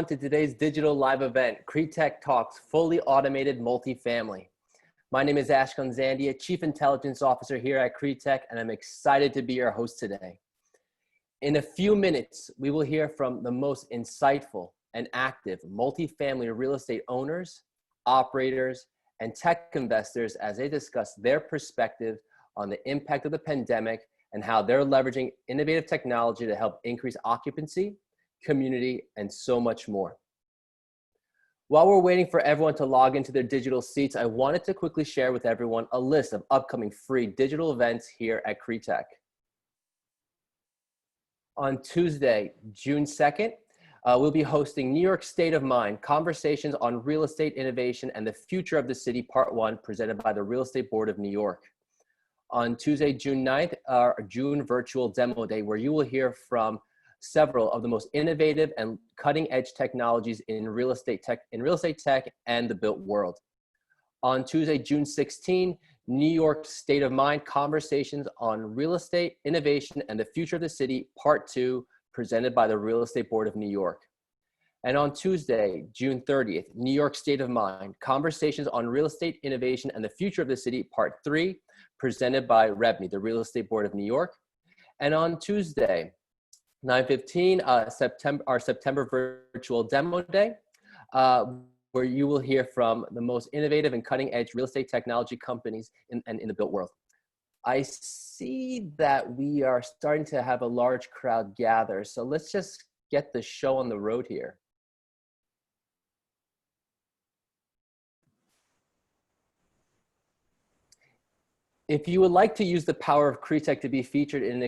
to today's digital live event, CREtech Talks Fully Automated Multifamily. My name is Ash Gonzandia, Chief Intelligence Officer here at CREtech, and I'm excited to be your host today. In a few minutes, we will hear from the most insightful and active multifamily real estate owners, operators, and tech investors as they discuss their perspective on the impact of the pandemic and how they're leveraging innovative technology to help increase occupancy, community, and so much more. While we're waiting for everyone to log into their digital seats, I wanted to quickly share with everyone a list of upcoming free digital events here at CREtech. On Tuesday, June 2nd, we'll be hosting New York State of Mind, Conversations on Real Estate Innovation and the Future of the City, Part 1, presented by the Real Estate Board of New York. On Tuesday, June 9th, our June Virtual Demo Day, where you will hear from several of the most innovative and cutting-edge technologies in real estate tech and the built world. On Tuesday, June 16, New York State of Mind, Conversations on Real Estate Innovation and the Future of the City, Part 2, presented by the Real Estate Board of New York. And on Tuesday, June 30th, New York State of Mind, Conversations on Real Estate Innovation and the Future of the City, Part 3, presented by REBNY, the Real Estate Board of New York. And on Tuesday, 9/15, our September Virtual Demo Day, where you will hear from the most innovative and cutting-edge real estate technology companies in the built world. I see that we are starting to have a large crowd gather, so let's just get the show on the road here. If you would like to use the power of CREtech to be featured in an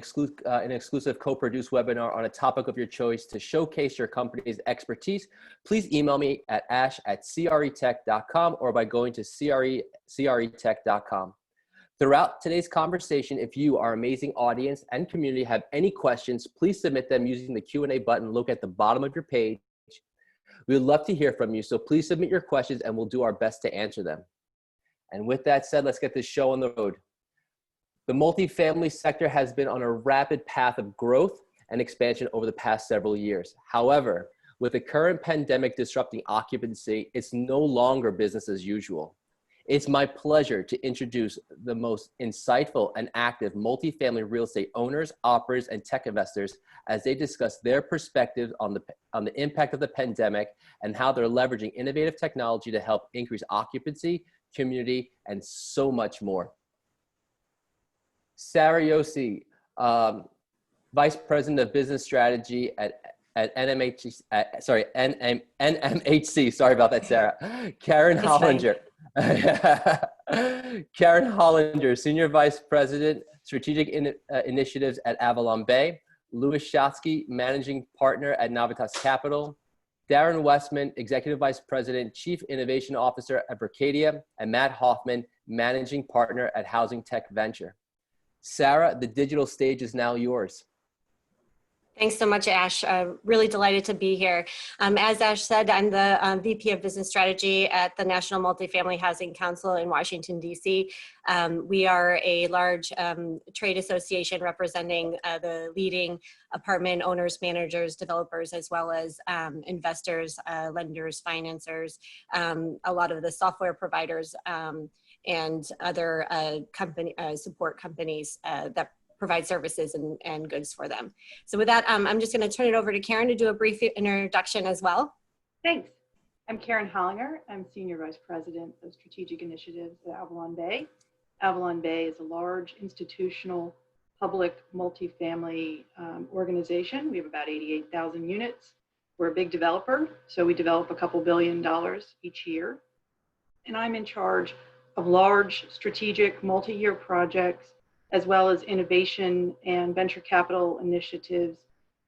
exclusive co-produced webinar on a topic of your choice to showcase your company's expertise, please email me at ash@CREtech.com or by going to CREtech.com. Throughout today's conversation, if you, our amazing audience and community, have any questions, please submit them using the Q&A button located at the bottom of your page. We would love to hear from you, so please submit your questions and we'll do our best to answer them. And with that said, let's get this show on the road. The multifamily sector has been on a rapid path of growth and expansion over the past several years. However, with the current pandemic disrupting occupancy, it's no longer business as usual. It's my pleasure to introduce the most insightful and active multifamily real estate owners, operators, and tech investors as they discuss their perspectives on the impact of the pandemic and how they're leveraging innovative technology to help increase occupancy, community, and so much more. Sarah Yaussi, Vice President of Business Strategy at NMHC, NMHC, sorry about that, Sarah. Karen Hollinger. Karen Hollinger, Senior Vice President, Strategic Initiatives at Avalon Bay. Louis Shatsky, Managing Partner at Navitas Capital. Darren Westman, Executive Vice President, Chief Innovation Officer at Berkadia, and Matt Hoffman, Managing Partner at Housing Tech Venture. Sarah, the digital stage is now yours. Thanks so much, Ash. Really delighted to be here. As Ash said, I'm the VP of Business Strategy at the National Multifamily Housing Council in Washington, D.C. We are a large trade association representing the leading apartment owners, managers, developers, as well as investors, lenders, financiers, a lot of the software providers, and other support companies that provide services and goods for them. So with that, I'm just going to turn it over to Karen to do a brief introduction as well. Thanks. I'm Karen Hollinger. I'm Senior Vice President of Strategic Initiatives at Avalon Bay. Avalon Bay is a large institutional public multifamily organization. We have about 88,000 units. We're a big developer, so we develop a couple $2 billion each year. And I'm in charge of large strategic multi-year projects, as well as innovation and venture capital initiatives.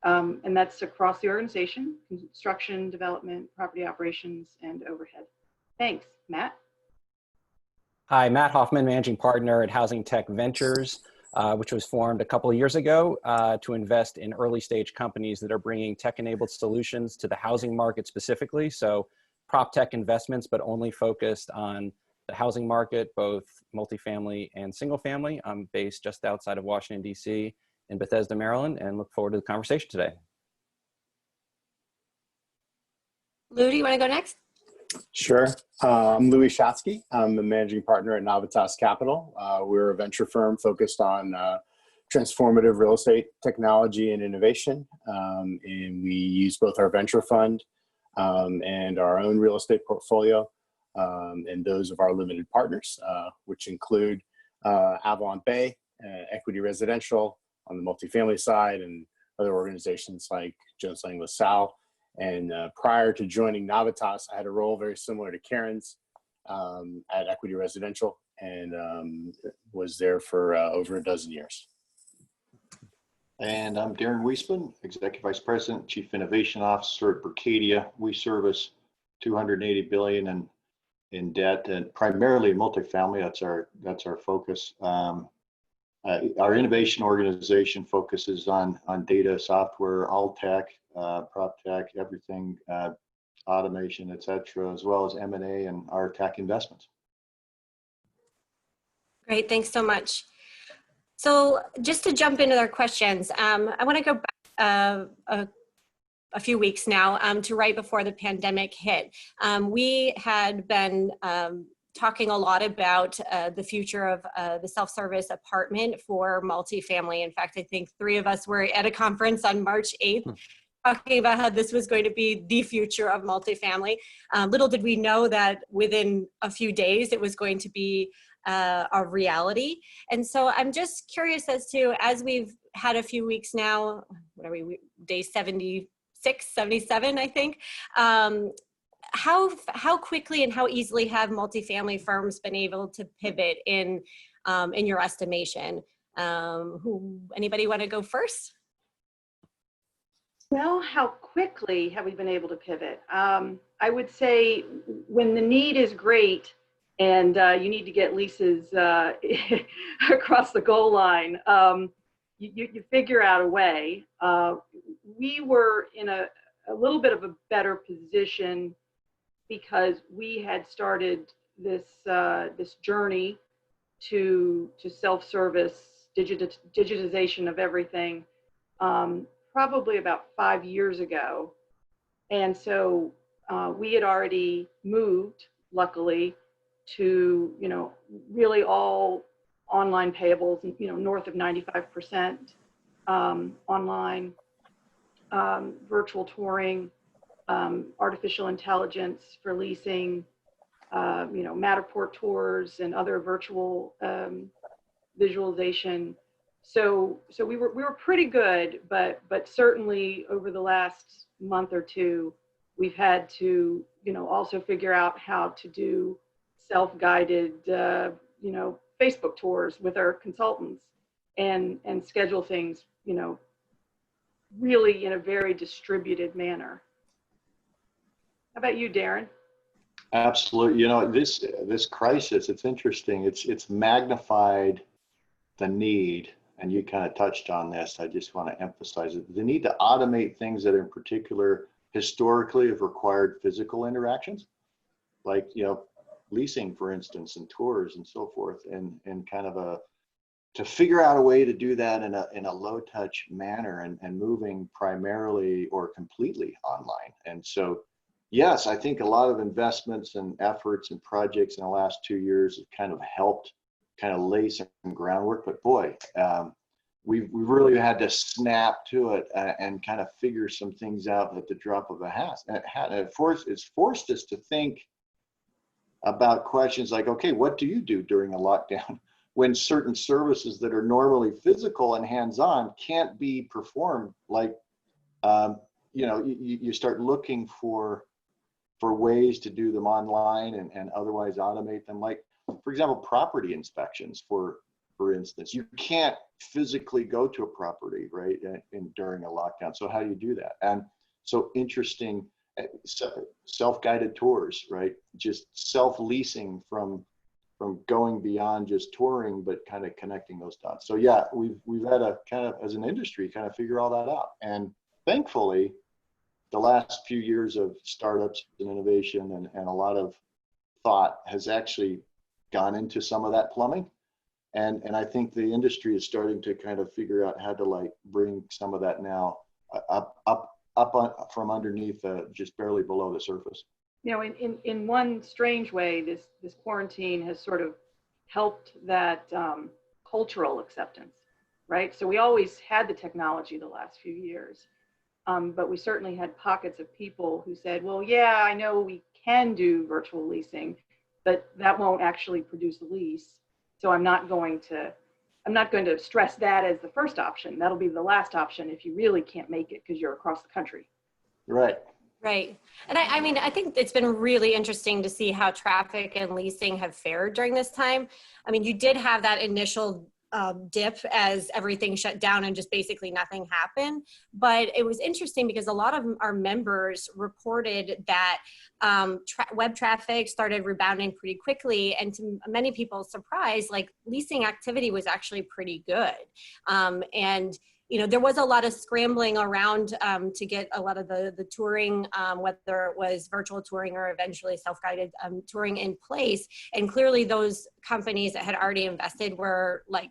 And that's across the organization: construction, development, property operations, and overhead. Thanks. Matt? Hi, Matt Hoffman, Managing Partner at Housing Tech Ventures, which was formed a couple of years ago to invest in early stage companies that are bringing tech-enabled solutions to the housing market specifically. So prop tech investments, but only focused on the housing market, both multifamily and single family. I'm based just outside of Washington, D.C. in Bethesda, Maryland, and look forward to the conversation today. Lou, do you want to go next? Sure. I'm Louis Shatsky. I'm the managing partner at Navitas Capital. We're a venture firm focused on transformative real estate technology and innovation. And we use both our venture fund and our own real estate portfolio and those of our limited partners, which include Avalon Bay, Equity Residential on the multifamily side, and other organizations like Jones Lang LaSalle. And prior to joining Navitas, I had a role very similar to Karen's at Equity Residential, and was there for over a dozen years. And I'm Darren Weisman, Executive Vice President, Chief Innovation Officer at Berkadia. We service $280 billion in debt, and primarily multifamily. That's our focus. Our innovation organization focuses on data, software, all tech, prop tech, everything, automation, et cetera, as well as M&A and our tech investments. Great, thanks so much. So just to jump into their questions, I want to go back a few weeks now to right before the pandemic hit. We had been talking a lot about the future of the self-service apartment for multifamily. In fact, I think 3 of us were at a conference on March 8th talking about how this was going to be the future of multifamily. Little did we know that within a few days it was going to be a reality. And so I'm just curious as to, as we've had a few weeks now, what are we, day 76, 77, I think, how quickly and how easily have multifamily firms been able to pivot in your estimation? Anybody want to go first? Well, how quickly have we been able to pivot? I would say when the need is great and you need to get leases across the goal line, you figure out a way. We were in a little bit of a better position because we had started this journey to self-service, digitization of everything, probably about 5 years ago. And so we had already moved, luckily, to, really all online payables, north of 95% online, virtual touring, artificial intelligence for leasing, Matterport tours and other virtual visualization. So we were pretty good, but certainly over the last month or two, we've had to, also figure out how to do self-guided, Facebook tours with our consultants and schedule things, really in a very distributed manner. How about you, Darren? Absolutely. This crisis, it's interesting. It's magnified the need, and you kind of touched on this. I just want to emphasize it. The need to automate things that in particular historically have required physical interactions, like, leasing, for instance, and tours and so forth, and kind of to figure out a way to do that in a low touch manner and moving primarily or completely online. And so, yes, I think a lot of investments and efforts and projects in the last 2 years have kind of helped kind of lay some groundwork, but boy, we've really had to snap to it and kind of figure some things out at the drop of a hat. And it's forced us to think about questions like, okay, what do you do during a lockdown when certain services that are normally physical and hands-on can't be performed? Like, you start looking for ways to do them online and otherwise automate them. Like, for example, property inspections, for instance, you can't physically go to a property, right, during a lockdown. So how do you do that? And so interesting, self-guided tours, right? Just self-leasing from going beyond just touring, but kind of connecting those dots. So yeah, we've had to kind of, as an industry, kind of figure all that out. And thankfully, the last few years of startups and innovation and a lot of thought has actually gone into some of that plumbing. And I think the industry is starting to kind of figure out how to bring some of that now up from underneath, just barely below the surface. You know, in one strange way, this quarantine has sort of helped that cultural acceptance, right? So we always had the technology the last few years, but we certainly had pockets of people who said, well, yeah, I know we can do virtual leasing, but that won't actually produce a lease. So I'm not going to stress that as the first option. That'll be the last option if you really can't make it because you're across the country. Right. Right. And I mean, I think it's been really interesting to see how traffic and leasing have fared during this time. I mean, you did have that initial dip as everything shut down and just basically nothing happened. But it was interesting because a lot of our members reported that web traffic started rebounding pretty quickly. And to many people's surprise, like leasing activity was actually pretty good. And you know, there was a lot of scrambling around to get a lot of the touring, whether it was virtual touring or eventually self-guided touring in place. And clearly those companies that had already invested were like,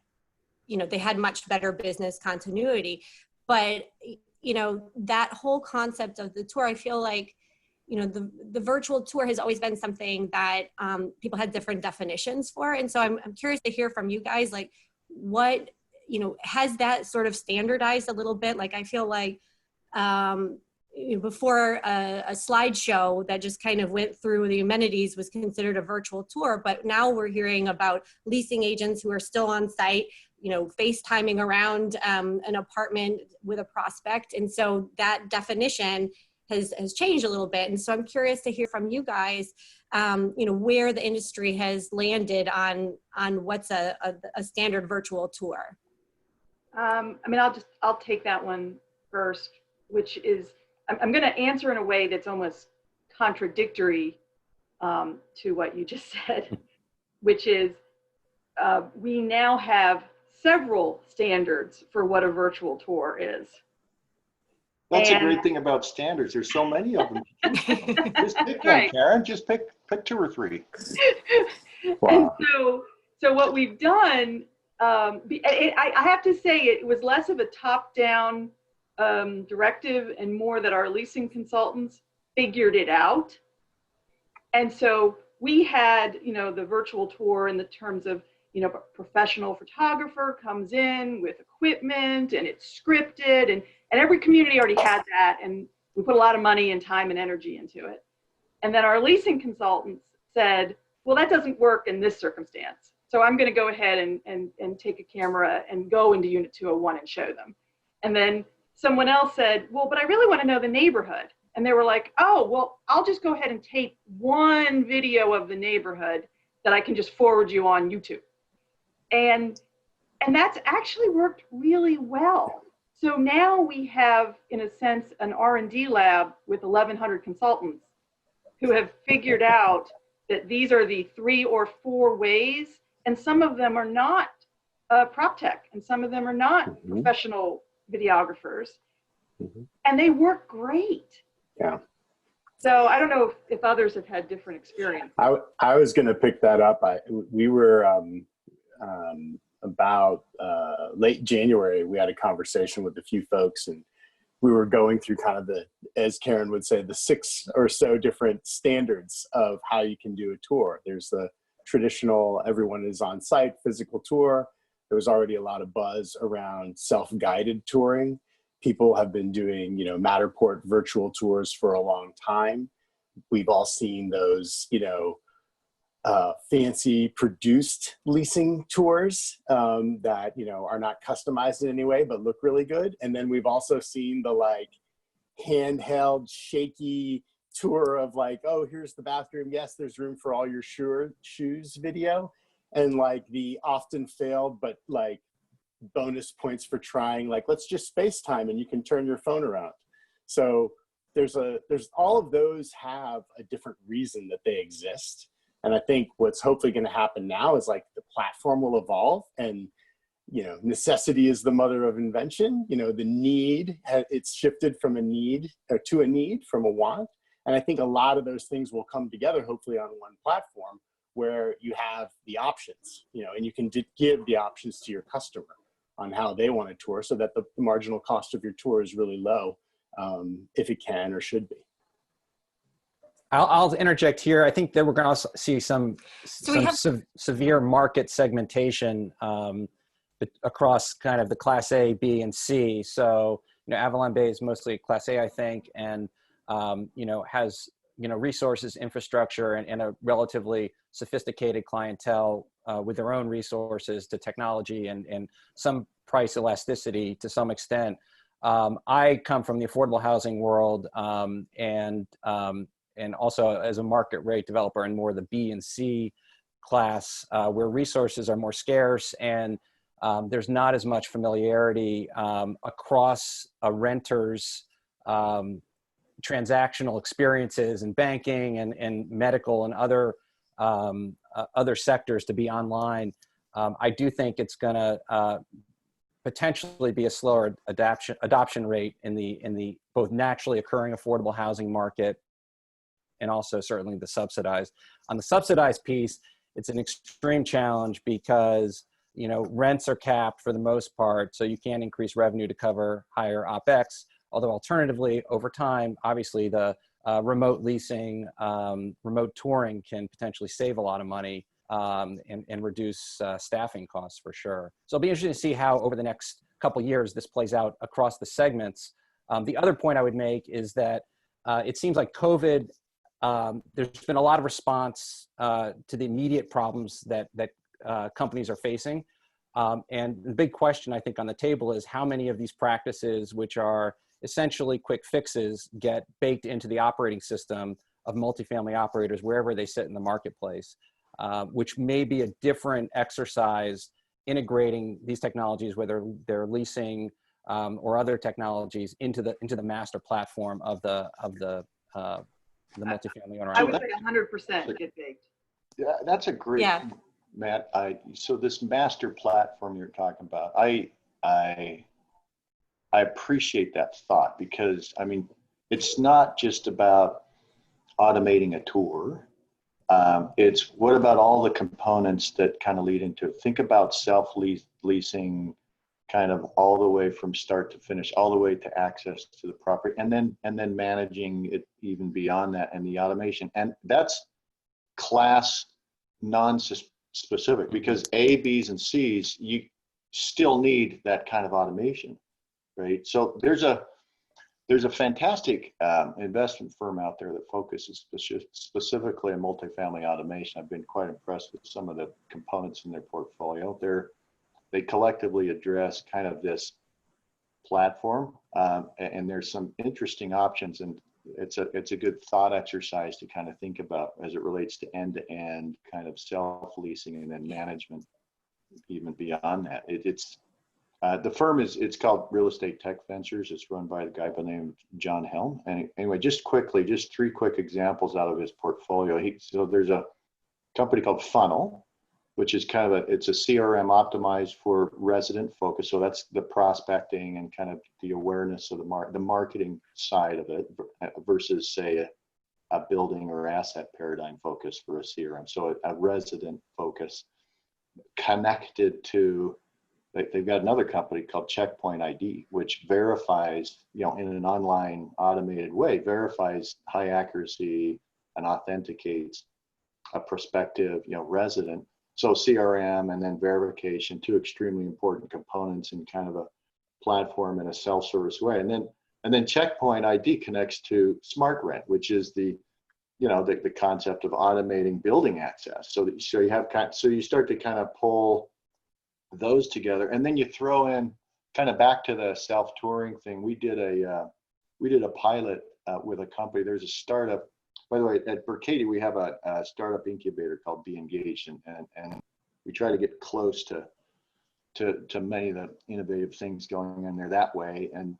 you know, they had much better business continuity. But, you know, that whole concept of the tour, I feel like, you know, the virtual tour has always been something that people had different definitions for. And so I'm curious to hear from you guys, like what, you know, has that sort of standardized a little bit? Like, I feel like before a slideshow that just kind of went through the amenities was considered a virtual tour, but now we're hearing about leasing agents who are still on site, you know, FaceTiming around an apartment with a prospect. And so that definition has changed a little bit. And so I'm curious to hear from you guys, you know, where the industry has landed on what's a standard virtual tour. I mean, I'll take that one first, which is, I'm going to answer in a way that's almost contradictory to what you just said, which is we now have several standards for what a virtual tour is. That's a great thing about standards. There's so many of them. Just pick one, Karen. Just pick 2 or 3. Wow. And so what we've done, I have to say it was less of a top-down directive and more that our leasing consultants figured it out. And so we had, you know, the virtual tour in the terms of, you know, a professional photographer comes in with equipment and it's scripted, and every community already had that, and we put a lot of money and time and energy into it. And then our leasing consultants said, well, that doesn't work in this circumstance. So I'm going to go ahead and take a camera and go into Unit 201 and show them. And then someone else said, well, but I really want to know the neighborhood. And they were like, oh, well, I'll just go ahead and tape one video of the neighborhood that I can just forward you on YouTube. And that's actually worked really well. So now we have, in a sense, an R&D lab with 1,100 consultants who have figured out that these are the 3 or 4 ways, and some of them are not prop tech, and some of them are not professional videographers, and they work great. Yeah. So I don't know if others have had different experiences. I was going to pick that up. We were about late January, we had a conversation with a few folks, and we were going through kind of the, as Karen would say, the 6 or so different standards of how you can do a tour. There's the traditional, everyone is on site, physical tour. There was already a lot of buzz around self-guided touring. People have been doing, you know, Matterport virtual tours for a long time. We've all seen those, you know, fancy produced leasing tours that, you know, are not customized in any way, but look really good. And then we've also seen the like handheld, shaky tour of like, oh, here's the bathroom. Yes, there's room for all your shoes video. And like the often failed, but like bonus points for trying, like, let's just FaceTime and you can turn your phone around. So there's all of those have a different reason that they exist. And I think what's hopefully going to happen now is like the platform will evolve, and, you know, necessity is the mother of invention. You know, the need, it's shifted from a need to a need from a want. And I think a lot of those things will come together, hopefully on one platform where you have the options, you know, and you can give the options to your customer on how they want to tour so that the marginal cost of your tour is really low if it can or should be. I'll interject here. I think that we're going to also see some severe market segmentation across kind of the Class A, B, and C. So, Avalon Bay is mostly Class A, I think, and has resources, infrastructure, and a relatively sophisticated clientele with their own resources to technology and some price elasticity to some extent. I come from the affordable housing world, and also as a market rate developer in more the B and C class, where resources are more scarce and there's not as much familiarity across a renter's transactional experiences in banking and medical and other sectors to be online. I do think it's going to potentially be a slower adoption rate in the both naturally occurring affordable housing market and also certainly the subsidized. On the subsidized piece, it's an extreme challenge because rents are capped for the most part, so you can't increase revenue to cover higher OpEx. Although alternatively, over time, obviously the remote leasing, remote touring can potentially save a lot of money and reduce staffing costs for sure. So it'll be interesting to see how over the next couple of years this plays out across the segments. The other point I would make is that it seems like COVID, there's been a lot of response to the immediate problems that companies are facing. And the big question I think on the table is how many of these practices, which are essentially quick fixes, get baked into the operating system of multifamily operators wherever they sit in the marketplace, which may be a different exercise integrating these technologies, whether they're leasing or other technologies, into the master platform of the multifamily owner. I would say 100% get baked. Yeah, that's a great, Matt. So this master platform you're talking about, I appreciate that thought, because it's not just about automating a tour. It's what about all the components that kind of lead into it? Think about self-leasing, kind of all the way from start to finish, all the way to access to the property, and then managing it even beyond that, and the automation. And that's class non-specific, because A, B's, and C's, you still need that kind of automation, right? So there's a fantastic investment firm out there that focuses specifically on multifamily automation. I've been quite impressed with some of the components in their portfolio. They collectively address kind of this platform, and there's some interesting options, and it's a good thought exercise to kind of think about as it relates to end-to-end kind of self-leasing and then management even beyond that. The firm it's called Real Estate Tech Ventures. It's run by a guy by the name of John Helm. And anyway, just three quick examples out of his portfolio. So there's a company called Funnel, which is kind of it's a CRM optimized for resident focus. So that's the prospecting and kind of the awareness of the marketing side of it versus say a building or asset paradigm focus for a CRM. So a resident focus connected to, they've got another company called Checkpoint ID, which verifies, in an online automated way, verifies high accuracy and authenticates a prospective, resident. So CRM and then verification, two extremely important components in kind of a platform in a self-service way. And then Checkpoint ID connects to SmartRent, which is the concept of automating building access. So you start to kind of pull those together, and then you throw in kind of back to the self-touring thing. We did a pilot with a company. There's a startup. By the way, at Berkadia, we have a startup incubator called Be Engaged, and we try to get close to many of the innovative things going on there that way, and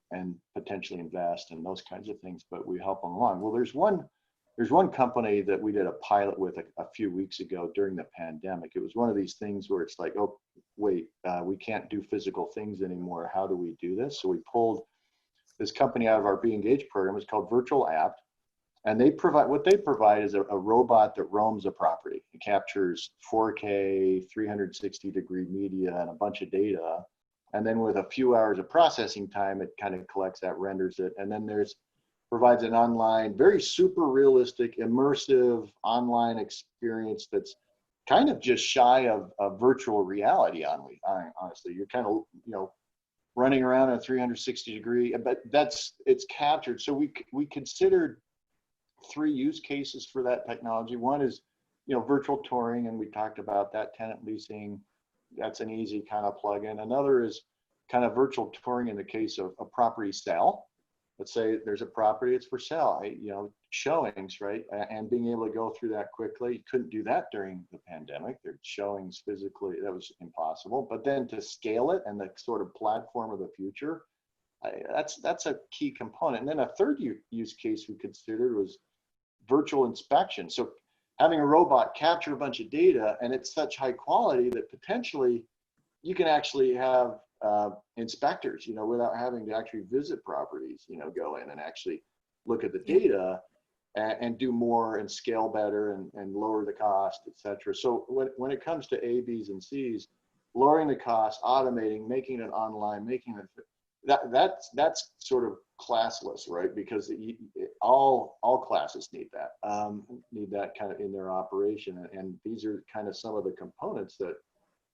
potentially invest in those kinds of things. But we help them along. Well, there's one company that we did a pilot with a few weeks ago during the pandemic. It was one of these things where it's like, oh, wait, we can't do physical things anymore. How do we do this? So we pulled this company out of our Be Engaged program. It's called Virtual App. And what they provide is a robot that roams a property. It captures 4K, 360-degree media, and a bunch of data And then with a few hours of processing time, it kind of collects that, renders it. And then provides an online, very super realistic, immersive online experience that's kind of just shy of virtual reality, honestly. You're kind of, running around in a 360 degree, but it's captured. So we considered 3 use cases for that technology. One is, virtual touring, and we talked about that, tenant leasing. That's an easy kind of plug-in. Another is kind of virtual touring in the case of a property sale. Let's say there's a property, it's for sale, showings, right? And being able to go through that quickly. You couldn't do that during the pandemic. There's showings physically, that was impossible. But then to scale it and the sort of platform of the future, that's a key component. And then a third use case we considered was virtual inspection. So having a robot capture a bunch of data, and it's such high quality that potentially you can actually have inspectors, without having to actually visit properties, go in and actually look at the data and do more and scale better and lower the cost, et cetera. So when it comes to A, B's, and C's, lowering the cost, automating, making it online, making it, that's sort of classless, right? Because all classes need that kind of in their operation. And these are kind of some of the components that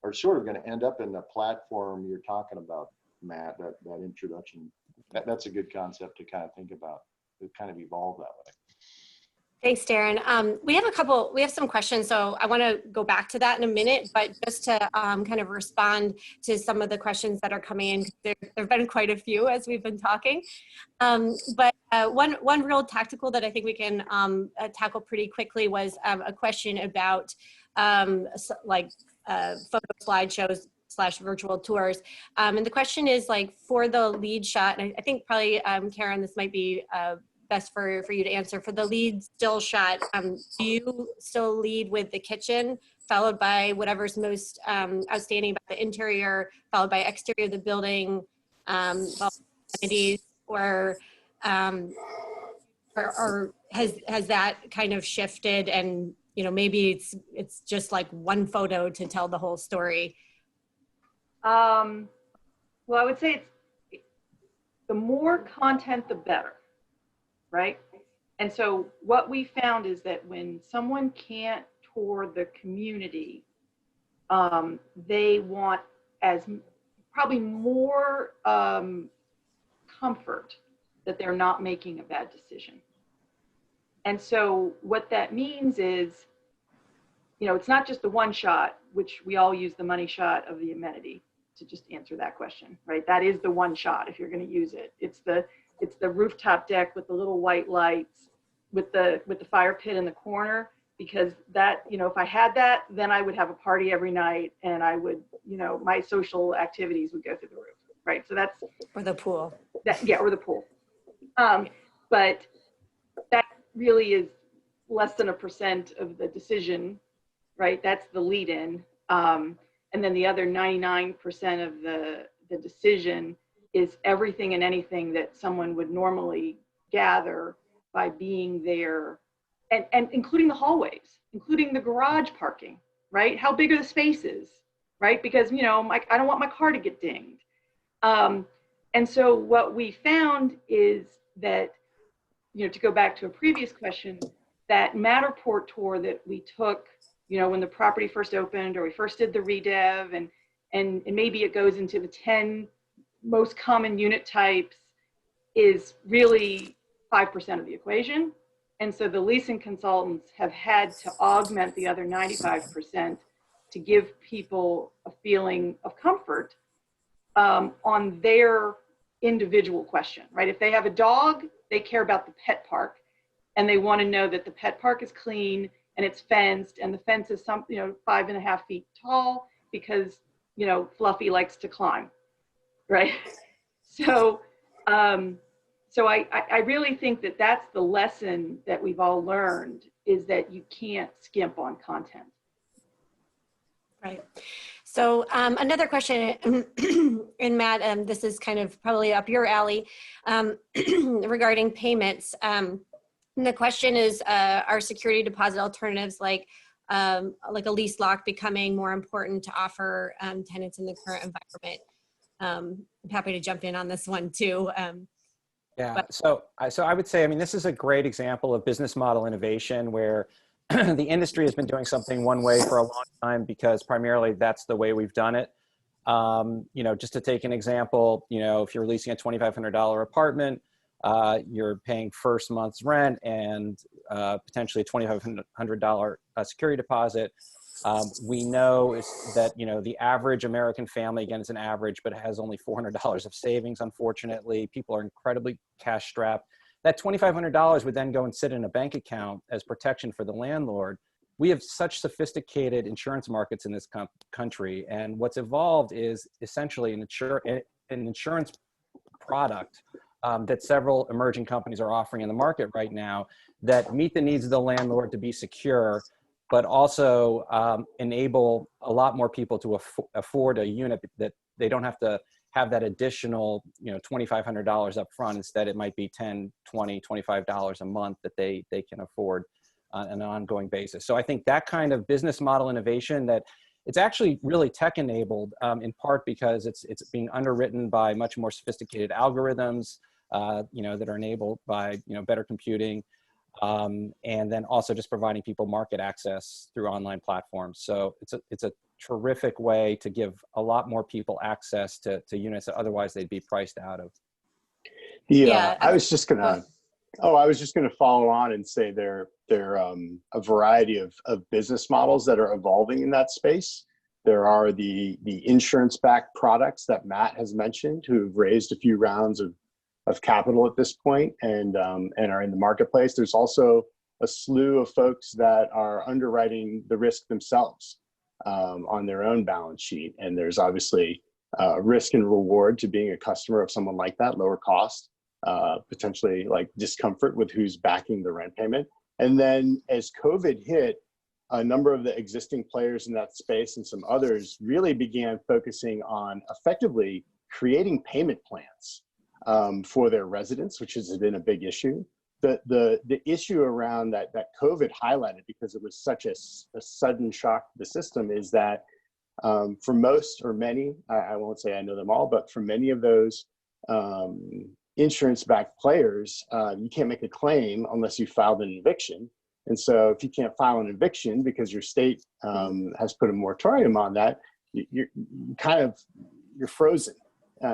are sort of going to end up in the platform you're talking about, Matt, that introduction. That's a good concept to kind of think about. It kind of evolved that way. Thanks, Darren. We have some questions, so I want to go back to that in a minute, but just to kind of respond to some of the questions that are coming in, there have been quite a few as we've been talking. But one real tactical that I think we can tackle pretty quickly was a question about photo slideshows / virtual tours. And the question is for the lead shot, and I think probably, Karen, this might be best for you to answer. For the lead still shot, do you still lead with the kitchen, followed by whatever's most outstanding about the interior, followed by exterior of the building, amenities, or has that kind of shifted and maybe it's just like one photo to tell the whole story? Well, I would say the more content, the better, right? And so what we found is that when someone can't tour the community, they want probably more comfort that they're not making a bad decision. And so what that means is, it's not just the one shot, which we all use the money shot of the amenity to just answer that question, right? That is the one shot if you're going to use it. It's the rooftop deck with the little white lights, with the fire pit in the corner, because that, if I had that, then I would have a party every night, and I would, my social activities would go through the roof, right? So that's, or the pool. Or the pool. But that really is less than 1% of the decision, right? That's the lead in. And then the other 99% of the decision is everything and anything that someone would normally gather by being there, and including the hallways, including the garage parking, right? How big are the spaces, right? Because, I don't want my car to get dinged. And so what we found is that, to go back to a previous question, that Matterport tour that we took, when the property first opened, or we first did the redev, and maybe it goes into the 10 most common unit types, is really 5% of the equation. And so the leasing consultants have had to augment the other 95% to give people a feeling of comfort on their individual question, right? If they have a dog, they care about the pet park, and they want to know that the pet park is clean and it's fenced, and the fence is 5.5 feet tall, because Fluffy likes to climb, right? So I really think that that's the lesson that we've all learned, is that you can't skimp on content. Right. So another question, and Matt, this is kind of probably up your alley, regarding payments. And the question is, are security deposit alternatives like a lease lock becoming more important to offer tenants in the current environment? I'm happy to jump in on this one too. Yeah, so I would say, I mean, this is a great example of business model innovation where the industry has been doing something one way for a long time because primarily that's the way we've done it. You know, just to take an example, you know, if you're leasing a $2,500 apartment, you're paying first month's rent and potentially a $2,500 security deposit. We know that, you know, the average American family, again, is an average, but it has only $400 of savings, unfortunately. People are incredibly cash strapped. That $2,500 would then go and sit in a bank account as protection for the landlord. We have such sophisticated insurance markets in this country, and what's evolved is essentially an insurance product that several emerging companies are offering in the market right now that meet the needs of the landlord to be secure, but also enable a lot more people to afford a unit that they don't have to have that additional, you know, $2,500 up front. Instead, it might be $10, $20, $25 a month that they can afford on an ongoing basis. So I think that kind of business model innovation, that it's actually really tech enabled in part because it's being underwritten by much more sophisticated algorithms, you know, that are enabled by, you know, better computing. And then also just providing people market access through online platforms. So it's a terrific way to give a lot more people access to units that otherwise they'd be priced out of. Yeah, I was just gonna follow on and say there are a variety of business models that are evolving in that space. There are the insurance-backed products that Matt has mentioned, who've raised a few rounds of capital at this point and are in the marketplace. There's also a slew of folks that are underwriting the risk themselves on their own balance sheet. And there's obviously risk and reward to being a customer of someone like that, lower cost, potentially like discomfort with who's backing the rent payment. And then as COVID hit, a number of the existing players in that space and some others really began focusing on effectively creating payment plans for their residents, which has been a big issue. The issue around that COVID highlighted, because it was such a sudden shock to the system, is that for most or many, I won't say I know them all, but for many of those insurance-backed players, you can't make a claim unless you filed an eviction. And so if you can't file an eviction because your state has put a moratorium on that, you're frozen.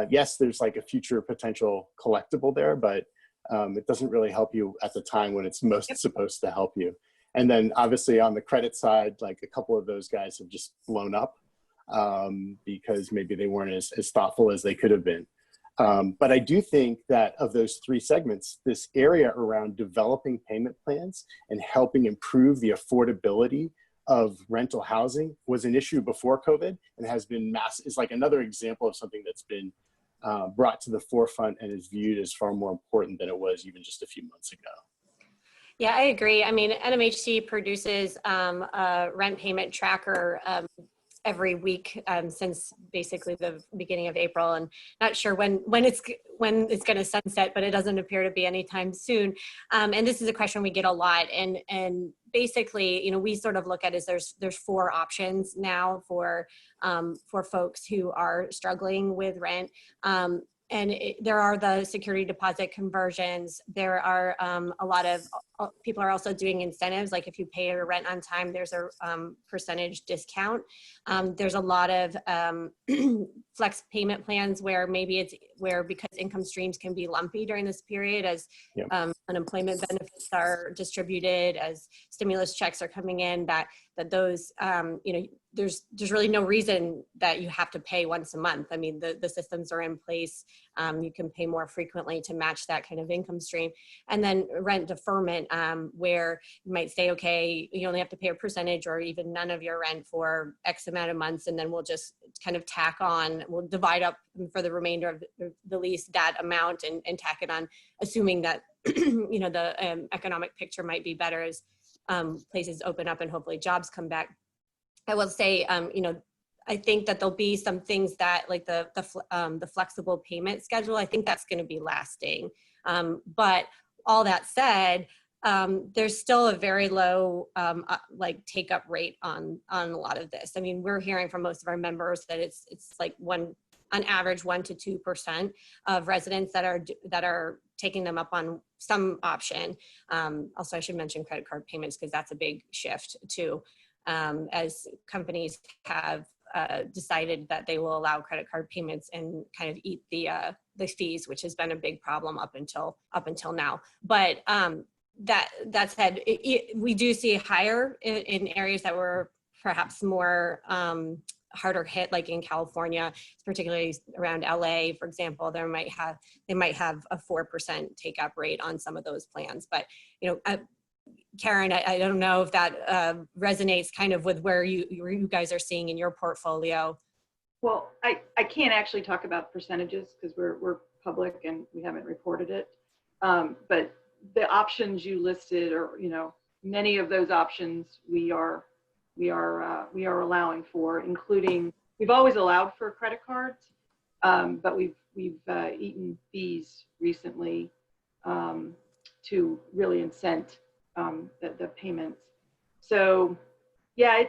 Yes, there's like a future potential collectible there, but it doesn't really help you at the time when it's most supposed to help you. And then obviously on the credit side, like a couple of those guys have just blown up because maybe they weren't as thoughtful as they could have been. But I do think that of those three segments, this area around developing payment plans and helping improve the affordability of rental housing was an issue before COVID and has been is like another example of something that's been brought to the forefront and is viewed as far more important than it was even just a few months ago. Yeah, I agree. I mean, NMHC produces a rent payment tracker every week since basically the beginning of April, and not sure when it's going to sunset, but it doesn't appear to be anytime soon. And this is a question we get a lot, and basically, you know, we sort of look at is there's four options now for folks who are struggling with rent. There are the security deposit conversions. There are a lot of people are also doing incentives, like if you pay your rent on time, there's a percentage discount. There's a lot of flex payment plans where maybe because income streams can be lumpy during this period as unemployment benefits are distributed, as stimulus checks are coming in, that those, you know, there's really no reason that you have to pay once a month. I mean, the systems are in place. You can pay more frequently to match that kind of income stream. And then rent deferment, where you might say, okay, you only have to pay a percentage or even none of your rent for X amount of months, and then we'll just kind of tack on, we'll divide up for the remainder of the lease that amount and tack it on, assuming that you know, the economic picture might be better as places open up and hopefully jobs come back. I will say, you know, I think that there'll be some things that, like the flexible payment schedule, I think that's going to be lasting. But all that said, there's still a very low like take up rate on a lot of this. I mean, we're hearing from most of our members that it's like one on average 1 to 2% of residents that are taking them up on some option. Also, I should mention credit card payments because that's a big shift too, as companies have decided that they will allow credit card payments and kind of eat the fees, which has been a big problem up until now. But that said, we do see higher in areas that were perhaps more harder hit, like in California, particularly around LA, for example. They might have a 4% take up rate on some of those plans. But Karen, I don't know if that resonates kind of with where you guys are seeing in your portfolio. Well, I can't actually talk about percentages because we're public and we haven't reported it. But the options you listed, or many of those options we are allowing for, including, we've always allowed for credit cards, but we've eaten fees recently to really incent the payments. So yeah,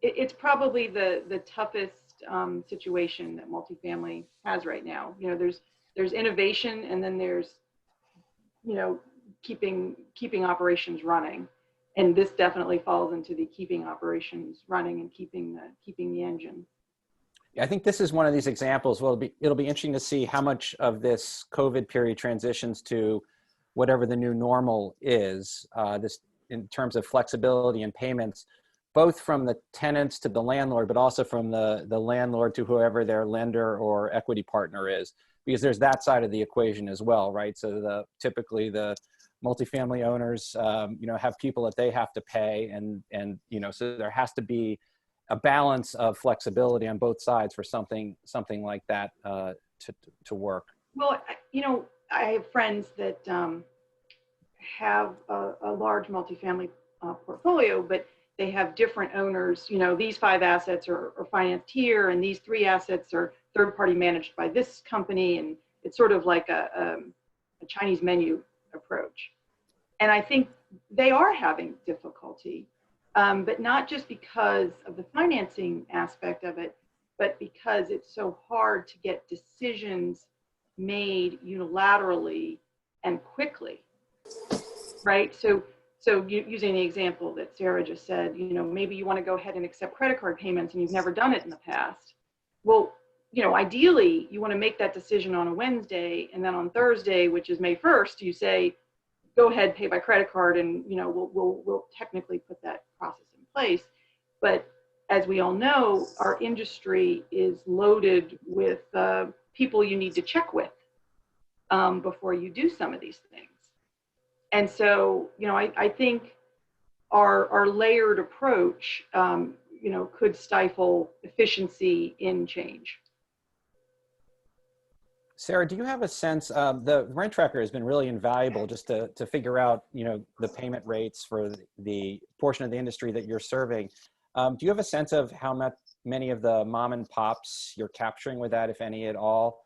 it's probably the toughest situation that multifamily has right now. There's innovation, and then there's keeping operations running. And this definitely falls into the keeping operations running and keeping the engine. I think this is one of these examples. Well, it'll be interesting to see how much of this COVID period transitions to whatever the new normal is. This in terms of flexibility and payments, both from the tenants to the landlord, but also from the landlord to whoever their lender or equity partner is, because there's that side of the equation as well, right? So typically the multifamily owners, have people that they have to pay, and so there has to be a balance of flexibility on both sides for something like that to work. Well, I have friends that have a large multifamily portfolio, but they have different owners. These 5 assets are financed here, and these 3 assets are third-party managed by this company, and it's sort of like a Chinese menu approach. And I think they are having difficulty, but not just because of the financing aspect of it, but because it's so hard to get decisions made unilaterally and quickly, right? So using the example that Sarah just said, maybe you want to go ahead and accept credit card payments and you've never done it in the past. Well, ideally you want to make that decision on a Wednesday, and then on Thursday, which is May 1st, you say, go ahead, pay by credit card, and we'll technically put that process in place. But as we all know, our industry is loaded with people you need to check with before you do some of these things. And so, I think our layered approach, could stifle efficiency in change. Sarah, do you have a sense, the rent tracker has been really invaluable just to figure out, the payment rates for the portion of the industry that you're serving. Do you have a sense of how many of the mom and pops you're capturing with that, if any at all?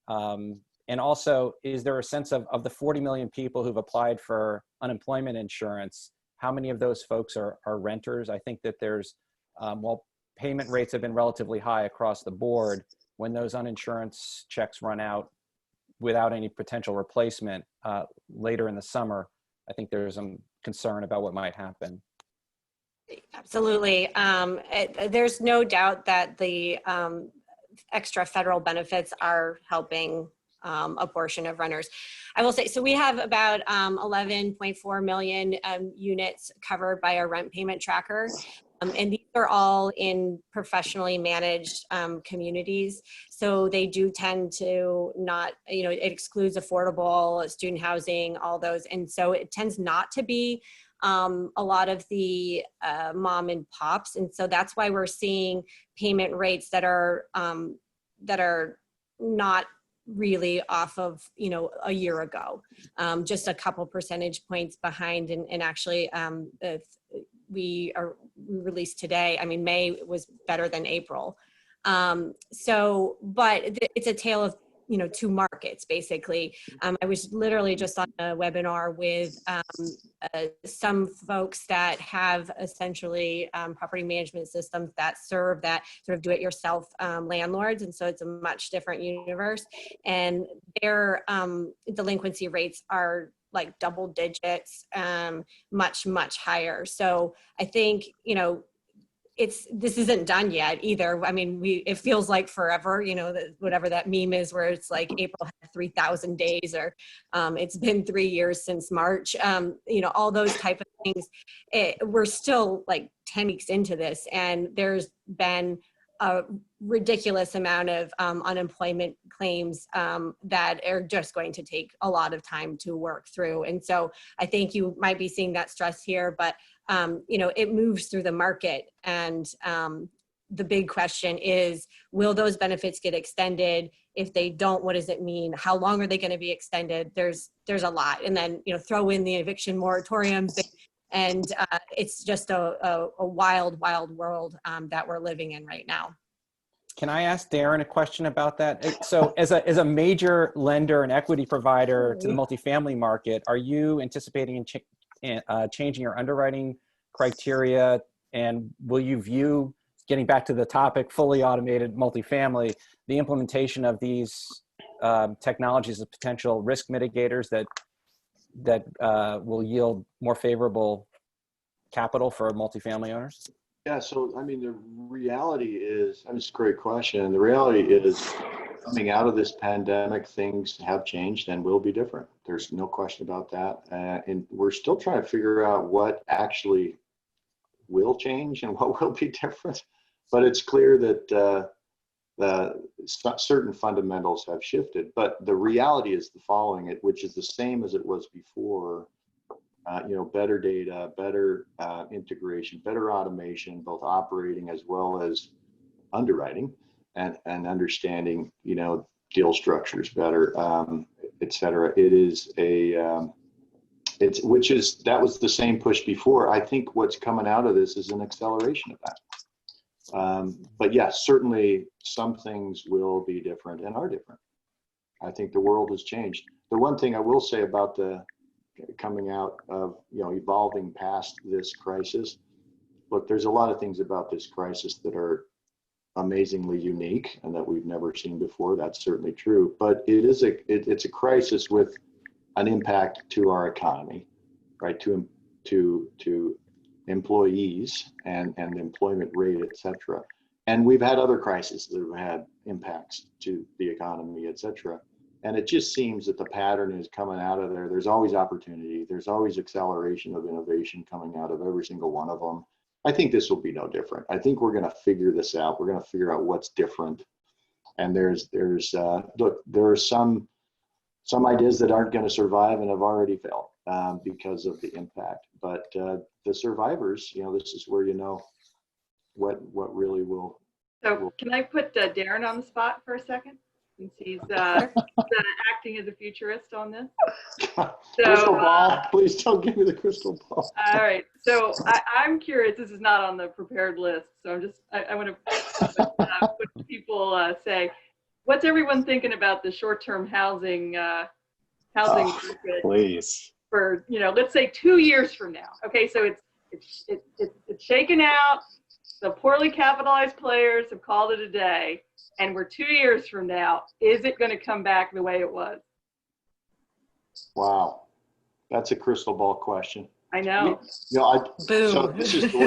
And also, is there a sense of the 40 million people who've applied for unemployment insurance, how many of those folks are renters? I think that there's, while payment rates have been relatively high across the board, when those uninsurance checks run out without any potential replacement later in the summer, I think there's some concern about what might happen. Absolutely. There's no doubt that the extra federal benefits are helping a portion of renters. I will say, so we have about 11.4 million units covered by our rent payment tracker. And these are all in professionally managed communities. So they do tend to not, it excludes affordable student housing, all those. And so it tends not to be a lot of the mom and pops. And so that's why we're seeing payment rates that are not really off of, a year ago, just a couple percentage points behind. And actually, we released today. I mean, May was better than April. But it's a tale of two markets, basically. I was literally just on a webinar with some folks that have essentially property management systems that serve that sort of do-it-yourself landlords. And so it's a much different universe. And their delinquency rates are like double digits, much, much higher. So I think, this isn't done yet either. I mean, it feels like forever, whatever that meme is where it's like April had 3,000 days, or it's been 3 years since March, all those type of things. We're still like 10 weeks into this, and there's been a ridiculous amount of unemployment claims that are just going to take a lot of time to work through. And so I think you might be seeing that stress here, but it moves through the market. And the big question is, will those benefits get extended? If they don't, what does it mean? How long are they going to be extended? There's a lot. And then, throw in the eviction moratoriums. And it's just a wild, wild world that we're living in right now. Can I ask Darren a question about that? So as a major lender and equity provider to the multifamily market, are you anticipating changing your underwriting criteria? And will you view, getting back to the topic, fully automated multifamily, the implementation of these technologies as potential risk mitigators that will yield more favorable capital for multifamily owners? Yeah, so I mean, the reality is, it's a great question. The reality is, coming out of this pandemic, things have changed and will be different. There's no question about that. And we're still trying to figure out what actually will change and what will be different. But it's clear that certain fundamentals have shifted. But the reality is the following, which is the same as it was before. Better data, better integration, better automation, both operating as well as underwriting, and understanding, deal structures better, et cetera. It is that was the same push before. I think what's coming out of this is an acceleration of that. But yes, certainly some things will be different and are different. I think the world has changed. The one thing I will say about the coming out of, evolving past this crisis, look, there's a lot of things about this crisis that are amazingly unique and that we've never seen before. That's certainly true, but it's a crisis with an impact to our economy, right? To employees and the employment rate, et cetera. And we've had other crises that have had impacts to the economy, et cetera. And it just seems that the pattern is coming out of there. There's always opportunity. There's always acceleration of innovation coming out of every single one of them. I think this will be no different. I think we're going to figure this out. We're going to figure out what's different. And there are some ideas that aren't going to survive and have already failed because of the impact. But the survivors, this is where what really will. So can I put Darren on the spot for a second? Since he's acting as a futurist on this. Crystal ball, please don't give me the crystal ball. All right, so I'm curious, this is not on the prepared list, so I want to what people say. What's everyone thinking about the short-term housing market? Please. For, let's say 2 years from now. Okay, so it's shaken out. The poorly capitalized players have called it a day. And we're 2 years from now, is it going to come back the way it was? Wow, that's a crystal ball question. I know. Boom. So this is the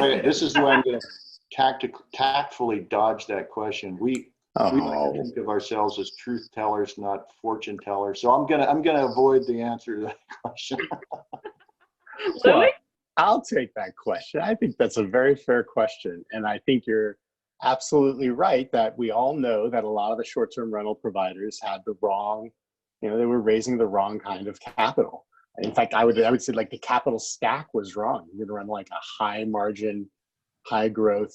way I'm going to tactfully dodge that question. We like to think of ourselves as truth tellers, not fortune tellers. So I'm gonna avoid the answer to that question. Louis? I'll take that question. I think that's a very fair question, and I think you're absolutely right that we all know that a lot of the short-term rental providers had the wrong, they were raising the wrong kind of capital. In fact, I would say like the capital stack was wrong. You're gonna run like a high margin, high growth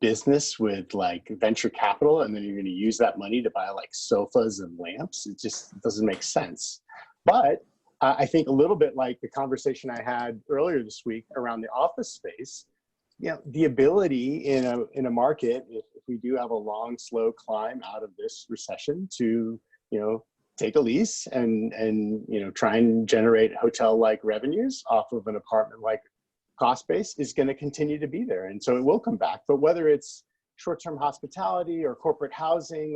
business with like venture capital, and then you're gonna use that money to buy like sofas and lamps. It just doesn't make sense. But I think a little bit like the conversation I had earlier this week around the office space, the ability in a market, if we do have a long, slow climb out of this recession, to, take a lease and try and generate hotel-like revenues off of an apartment-like cost base is going to continue to be there. And so it will come back. But whether it's short-term hospitality or corporate housing,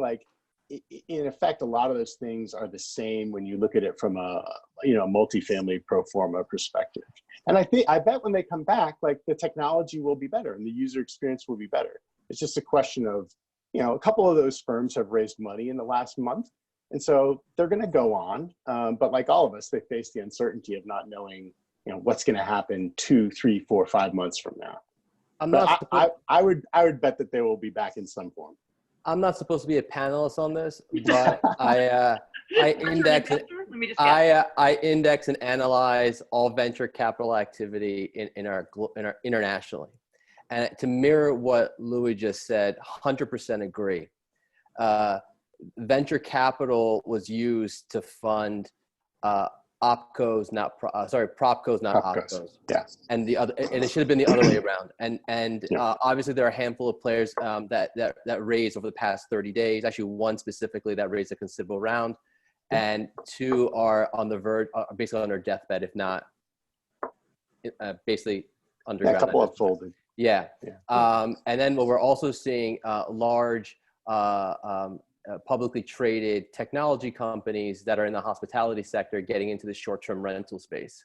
in effect, a lot of those things are the same when you look at it from a multifamily pro forma perspective. And I bet when they come back, the technology will be better and the user experience will be better. It's just a question of, a couple of those firms have raised money in the last month, and so they're going to go on. But like all of us, they face the uncertainty of not knowing, what's going to happen 2, 3, 4, 5 months from now. I would bet that they will be back in some form. I'm not supposed to be a panelist on this, but I index and analyze all venture capital activity in our internationally, and to mirror what Louis just said, 100% agree. Venture capital was used to fund propcos, not opcos. Yeah. And it should have been the other way around. And obviously there are a handful of players that raised over the past 30 days. Actually, one specifically that raised a considerable round, and 2 are on the verge, basically on their deathbed, if not basically underground. A couple have folded. Yeah. And then what we're also seeing, large publicly traded technology companies that are in the hospitality sector getting into the short-term rental space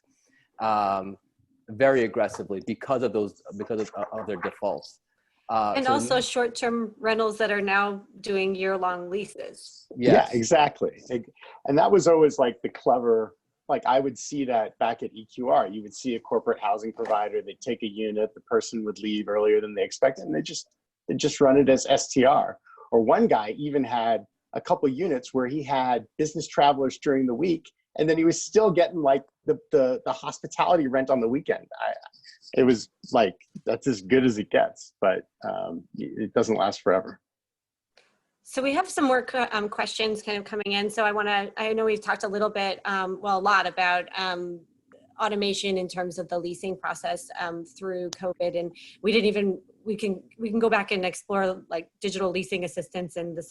very aggressively because of their defaults. And also short-term rentals that are now doing year-long leases. Yes. Yeah, exactly. And that was always the clever, I would see that back at EQR. You would see a corporate housing provider, they'd take a unit, the person would leave earlier than they expected, and they just run it as STR. Or one guy even had a couple units where he had business travelers during the week, and then he was still getting the hospitality rent on the weekend. It was that's as good as it gets, but it doesn't last forever. So we have some more questions kind of coming in. So I know we've talked a little bit, a lot about automation in terms of the leasing process through COVID, and we can go back and explore digital leasing assistants and the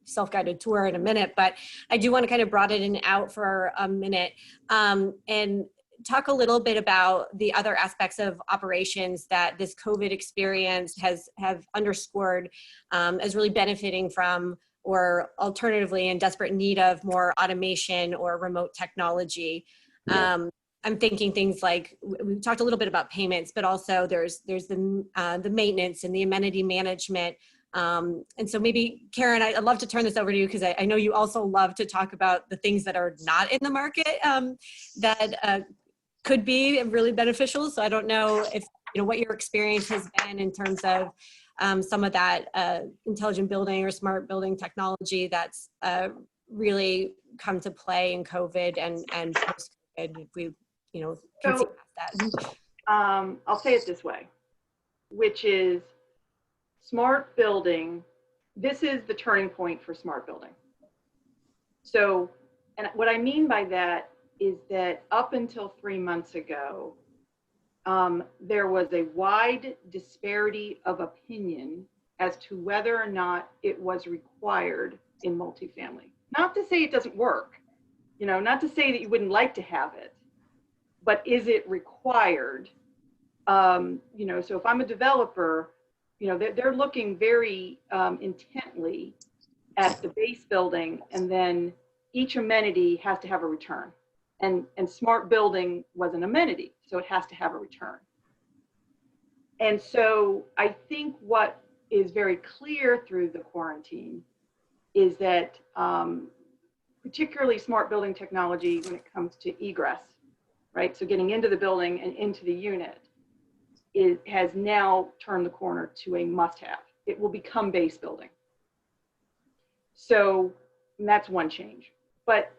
self-guided tour in a minute, but I do want to kind of broaden it out for a minute and talk a little bit about the other aspects of operations that this COVID experience have underscored as really benefiting from, or alternatively in desperate need of, more automation or remote technology. Yeah. I'm thinking things like, we talked a little bit about payments, but also there's the maintenance and the amenity management. And so maybe, Karen, I'd love to turn this over to you, because I know you also love to talk about the things that are not in the market that could be really beneficial. So I don't know if, what your experience has been in terms of some of that intelligent building or smart building technology that's really come to play in COVID and post-COVID, if we can see past that. I'll say it this way, which is smart building. This is the turning point for smart building. So, and what I mean by that is that up until 3 months ago, there was a wide disparity of opinion as to whether or not it was required in multifamily. Not to say it doesn't work, not to say that you wouldn't like to have it, but is it required? So if I'm a developer, they're looking very intently at the base building, and then each amenity has to have a return. And smart building was an amenity, so it has to have a return. And so I think what is very clear through the quarantine is that particularly smart building technology when it comes to egress, right? So getting into the building and into the unit has now turned the corner to a must-have. It will become base building. So that's one change. But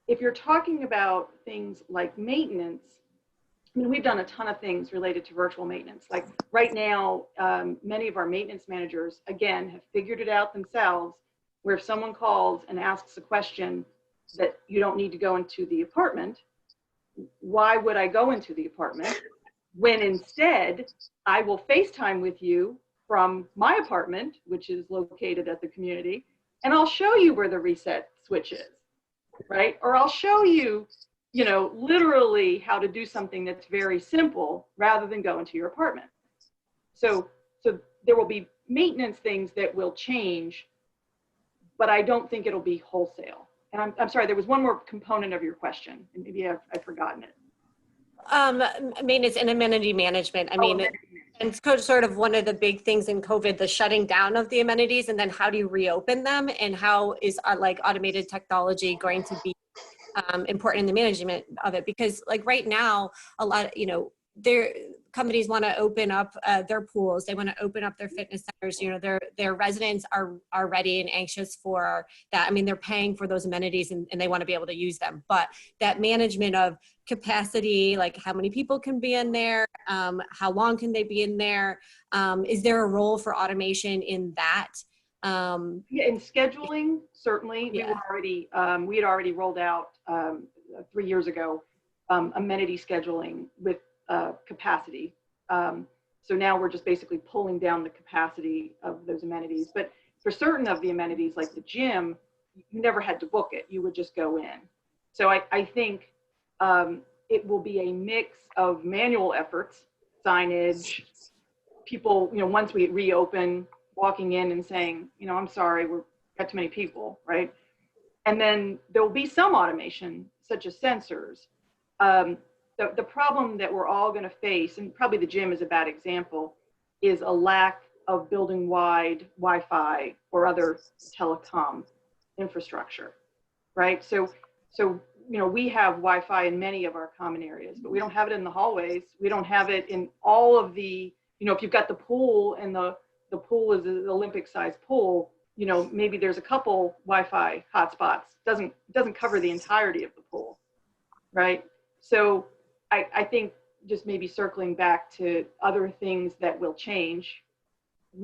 if you're talking about things like maintenance, we've done a ton of things related to virtual maintenance. Like right now, many of our maintenance managers, again, have figured it out themselves, where if someone calls and asks a question that you don't need to go into the apartment, why would I go into the apartment? when instead I will FaceTime with you from my apartment, which is located at the community, and I'll show you where the reset switch is, right? Or I'll show you, you know, literally how to do something that's very simple rather than go into your apartment. So there will be maintenance things that will change, but I don't think it'll be wholesale. And I'm sorry, there was one more component of your question, and maybe I've forgotten it. Maintenance and amenity management. I mean, and sort of one of the big things in COVID, the shutting down of the amenities, and then how do you reopen them, and how is like automated technology going to be important in the management of it? Because like right now, a lot, you know, companies want to open up their pools. They want to open up their fitness centers. You know, their residents are ready and anxious for that. I mean, they're paying for those amenities and they want to be able to use them. But that management of capacity, like how many people can be in there, how long can they be in there? Is there a role for automation in that? Yeah, in scheduling, certainly. Yeah. We had already rolled out 3 years ago amenity scheduling with capacity. So now we're just basically pulling down the capacity of those amenities. But for certain of the amenities, like the gym, you never had to book it. You would just go in. So I think it will be a mix of manual efforts, signage, people, you know, once we reopen, walking in and saying, you know, I'm sorry, we've got too many people, right? And then there will be some automation, such as sensors. The problem that we're all going to face, and probably the gym is a bad example, is a lack of building-wide Wi-Fi or other telecom infrastructure, right? So you know, we have Wi-Fi in many of our common areas, but we don't have it in the hallways. We don't have it in all of the, you know, if you've got the pool and the pool is an Olympic-sized pool, you know, maybe there's a couple Wi-Fi hotspots. Doesn't cover the entirety of the pool, right? So I think just maybe circling back to other things that will change,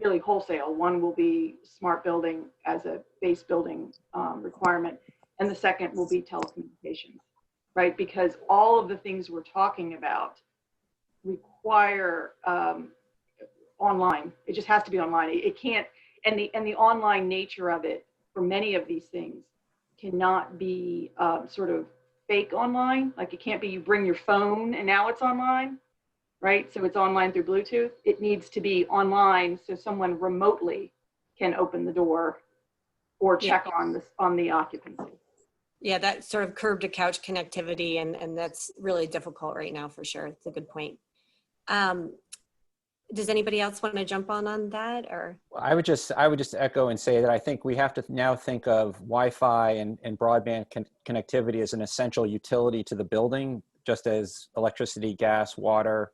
really wholesale. One will be smart building as a base building requirement, and the second will be telecommunications, right? Because all of the things we're talking about require online. It just has to be online. It can't, and the online nature of it for many of these things cannot be sort of fake online. Like it can't be you bring your phone and now it's online, right? So it's online through Bluetooth. It needs to be online so someone remotely can open the door or check on the occupancy. Yeah, that sort of curb to couch connectivity, and that's really difficult right now for sure. It's a good point. Does anybody else want to jump on that, or? I would just echo and say that I think we have to now think of Wi-Fi and broadband connectivity as an essential utility to the building, just as electricity, gas, water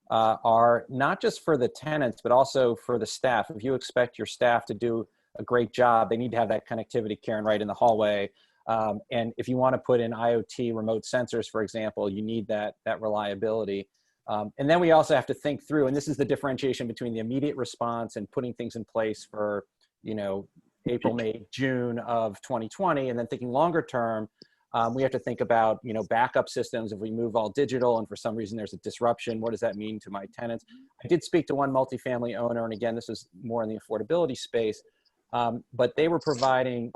are, not just for the tenants, but also for the staff. If you expect your staff to do a great job, they need to have that connectivity, Karen, right in the hallway. And if you want to put in IoT remote sensors, for example, you need that reliability. And then we also have to think through, and this is the differentiation between the immediate response and putting things in place for, you know, April, May, June of 2020, and then thinking longer term, we have to think about, you know, backup systems. If we move all digital and for some reason there's a disruption, what does that mean to my tenants? I did speak to one multifamily owner, and again, this is more in the affordability space, but they were providing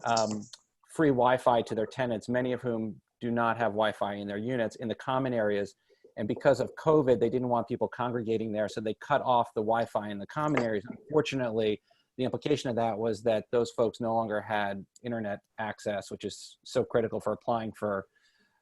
free Wi-Fi to their tenants, many of whom do not have Wi-Fi in their units in the common areas. And because of COVID, they didn't want people congregating there, so they cut off the Wi-Fi in the common areas. Unfortunately, the implication of that was that those folks no longer had internet access, which is so critical for applying for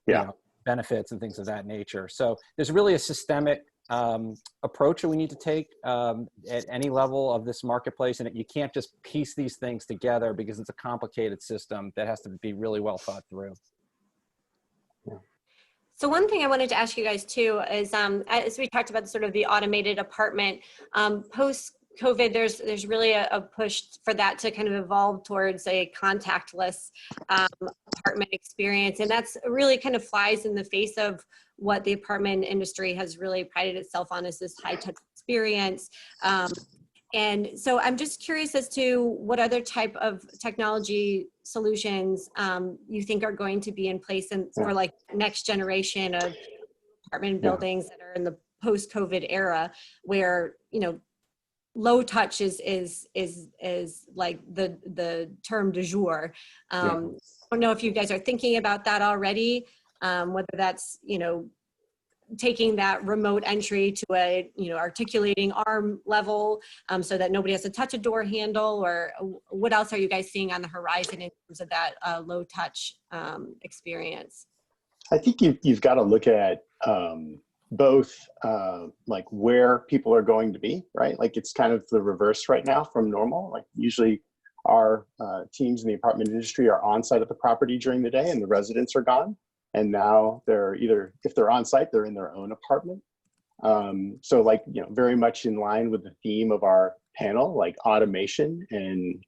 you know, benefits and things of that nature. So there's really a systemic approach that we need to take at any level of this marketplace, and you can't just piece these things together because it's a complicated system that has to be really well thought through. So one thing I wanted to ask you guys too is, as we talked about sort of the automated apartment, post-COVID, there's really a push for that to kind of evolve towards a contactless apartment experience. And that's really kind of flies in the face of what the apartment industry has really prided itself on, is this high touch experience. And so I'm just curious as to what other type of technology solutions you think are going to be in place for like next generation of apartment buildings that are in the post-COVID era where, you know, low touch is like the term du jour. I don't know if you guys are thinking about that already, whether that's, you know, taking that remote entry to a, you know, articulating arm level so that nobody has to touch a door handle, or what else are you guys seeing on the horizon in terms of that low touch experience? I think you've got to look at both like where people are going to be, right? Like it's kind of the reverse right now from normal. Like usually our teams in the apartment industry are on site at the property during the day and the residents are gone. And now they're either, if they're on site, they're in their own apartment. So like, you know, very much in line with the theme of our panel, like automation and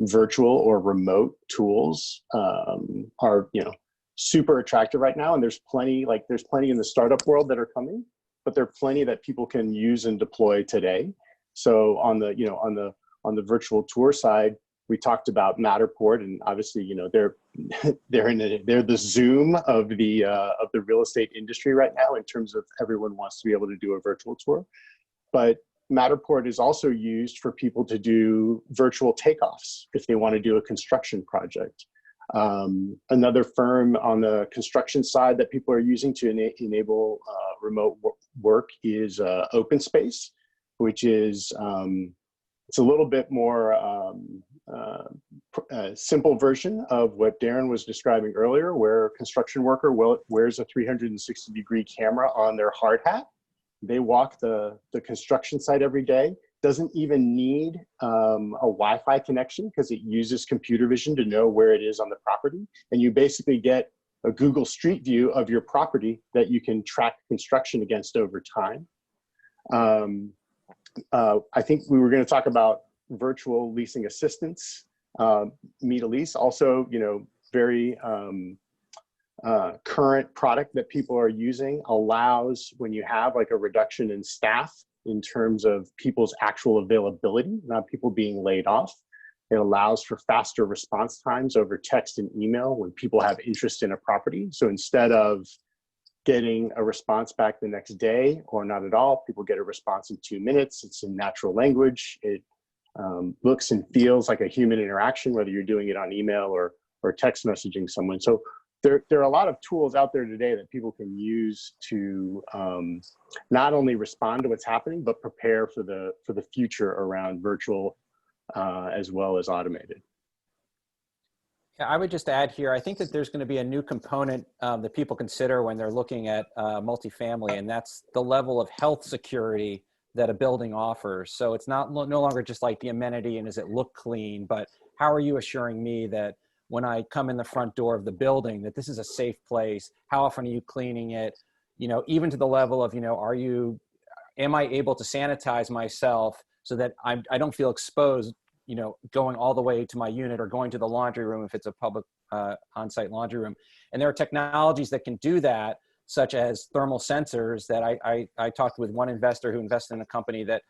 virtual or remote tools are, you know, super attractive right now. And there's plenty in the startup world that are coming, but there are plenty that people can use and deploy today. So on the, you know, on the virtual tour side, we talked about Matterport, and obviously, you know, they're the Zoom of the real estate industry right now in terms of everyone wants to be able to do a virtual tour. But Matterport is also used for people to do virtual takeoffs if they want to do a construction project. Another firm on the construction side that people are using to enable remote work is Open Space, which is it's a little bit more simple version of what Darren was describing earlier, where a construction worker wears a 360-degree camera on their hard hat. They walk the construction site every day. Doesn't even need a Wi-Fi connection because it uses computer vision to know where it is on the property. And you basically get a Google Street View of your property that you can track construction against over time. I think we were going to talk about virtual leasing assistants. Meet a Lease, also, you know, very current product that people are using, allows when you have like a reduction in staff in terms of people's actual availability, not people being laid off. It allows for faster response times over text and email when people have interest in a property. So instead of getting a response back the next day or not at all, people get a response in 2 minutes. It's in natural language. It looks and feels like a human interaction, whether you're doing it on email or text messaging someone. So there are a lot of tools out there today that people can use to not only respond to what's happening, but prepare for the future around virtual as well as automated. Yeah, I would just add here, I think that there's going to be a new component that people consider when they're looking at multifamily, and that's the level of health security that a building offers. So it's no longer just like the amenity and does it look clean, but how are you assuring me that when I come in the front door of the building that this is a safe place? How often are you cleaning it? You know, even to the level of, you know, am I able to sanitize myself so that I don't feel exposed, you know, going all the way to my unit or going to the laundry room if it's a public on-site laundry room. And there are technologies that can do that, such as thermal sensors that I talked with one investor who invested in a company that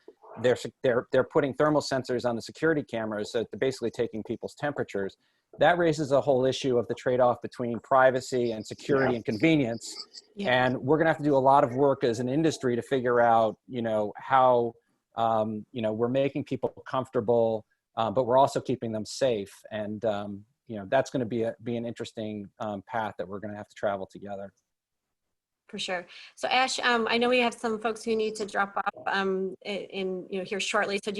they're putting thermal sensors on the security cameras, so they're basically taking people's temperatures. That raises a whole issue of the trade-off between privacy and security and convenience. Yeah. And we're gonna have to do a lot of work as an industry to figure out, you know, how, you know, we're making people comfortable, but we're also keeping them safe. And, you know, that's gonna be an interesting path that we're gonna have to travel together. For sure. So Ash, I know we have some folks who need to drop off here shortly. So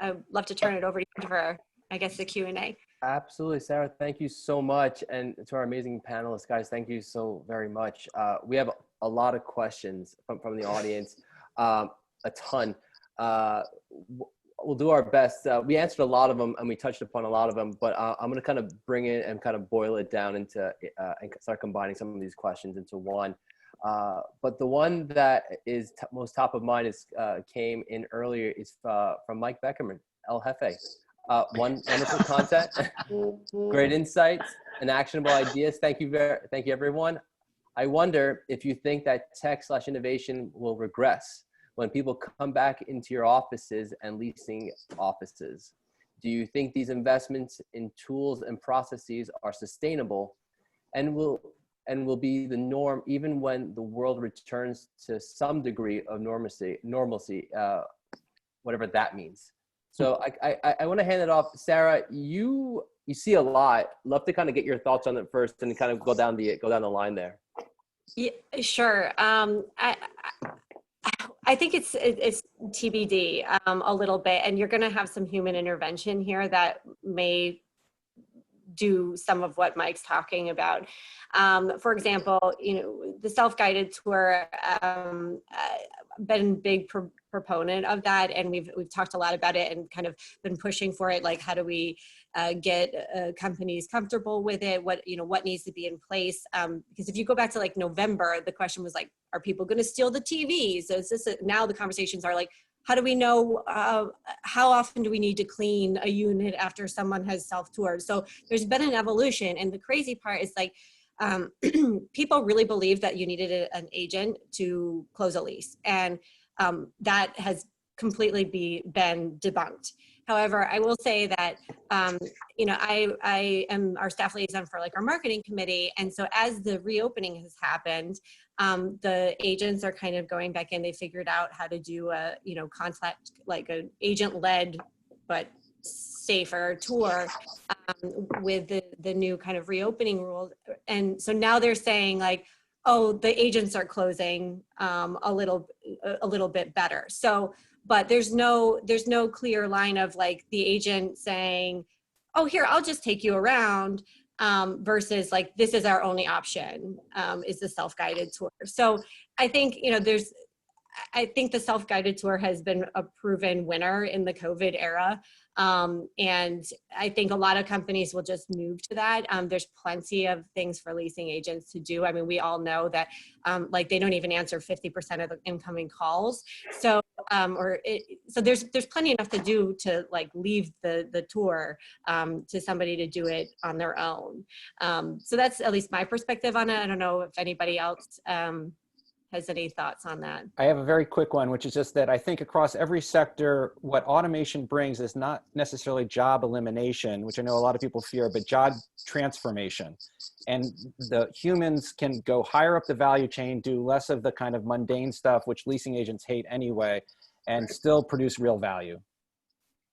I'd love to turn it over to you for, I guess, the Q&A. Absolutely, Sarah. Thank you so much. And to our amazing panelists, guys, thank you so very much. We have a lot of questions from the audience, a ton. We'll do our best. We answered a lot of them and we touched upon a lot of them, but I'm going to kind of bring it and kind of boil it down into and start combining some of these questions into one. But the one that is most top of mind came in earlier is from Mike Beckerman, El Jefe. Wonderful content, great insights and actionable ideas. Thank you everyone. I wonder if you think that tech/innovation will regress when people come back into your offices and leasing offices. Do you think these investments in tools and processes are sustainable? And will and will be the norm even when the world returns to some degree of normalcy, whatever that means. So I want to hand it off. Sarah, you see a lot. Love to kind of get your thoughts on it first and kind of go down the line there. Yeah, sure. I think it's TBD a little bit, and you're going to have some human intervention here that may do some of what Mike's talking about. For example, the self-guided tour, been a big proponent of that, and we've talked a lot about it and kind of been pushing for it. Like, how do we get companies comfortable with it? What needs to be in place? Because if you go back to like November, the question was like, are people going to steal the TVs? So now the conversations are like, how do we know, how often do we need to clean a unit after someone has self-toured? So there's been an evolution. And the crazy part is like, people really believe that you needed an agent to close a lease. And that has completely been debunked. However, I will say that, I am our staff liaison for like our marketing committee. And so as the reopening has happened, the agents are kind of going back in. They figured out how to do a, contact, like an agent-led, but safer tour with the new kind of reopening rules. And so now they're saying like, oh, the agents are closing a little bit better. So, but there's no clear line of like the agent saying, oh, here, I'll just take you around, versus like, this is our only option, is the self-guided tour. So I think, I think the self-guided tour has been a proven winner in the COVID era. And I think a lot of companies will just move to that. There's plenty of things for leasing agents to do. I mean, we all know that like they don't even answer 50% of the incoming calls. So, so there's plenty enough to do to like leave the tour to somebody to do it on their own. So that's at least my perspective on it. I don't know if anybody else has any thoughts on that. I have a very quick one, which is just that I think across every sector, what automation brings is not necessarily job elimination, which I know a lot of people fear, but job transformation. And the humans can go higher up the value chain, do less of the kind of mundane stuff, which leasing agents hate anyway, and still produce real value.